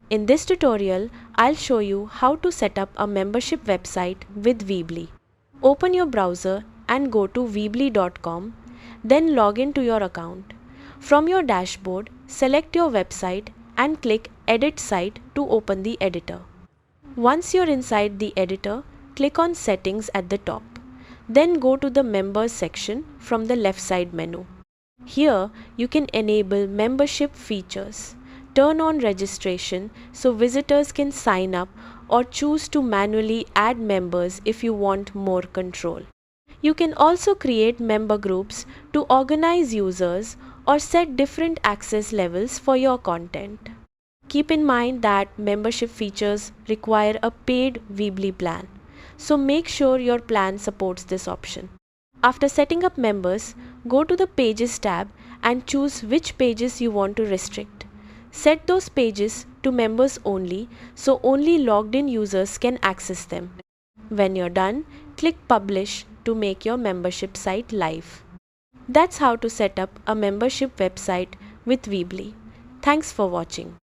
In this tutorial, I'll show you how to set up a membership website with Weebly. Open your browser and go to weebly.com, then log in to your account. From your dashboard, select your website and click Edit Site to open the editor. Once you're inside the editor, click on Settings at the top. Then go to the Members section from the left side menu. Here, you can enable membership features, turn on registration so visitors can sign up, or choose to manually add members if you want more control. You can also create member groups to organize users or set different access levels for your content. Keep in mind that membership features require a paid Weebly plan, so make sure your plan supports this option. After setting up members, go to the Pages tab and choose which pages you want to restrict. Set those pages to members only, so only logged in users can access them. When you're done, click Publish to make your membership site live. That's how to set up a membership website with Weebly. Thanks for watching.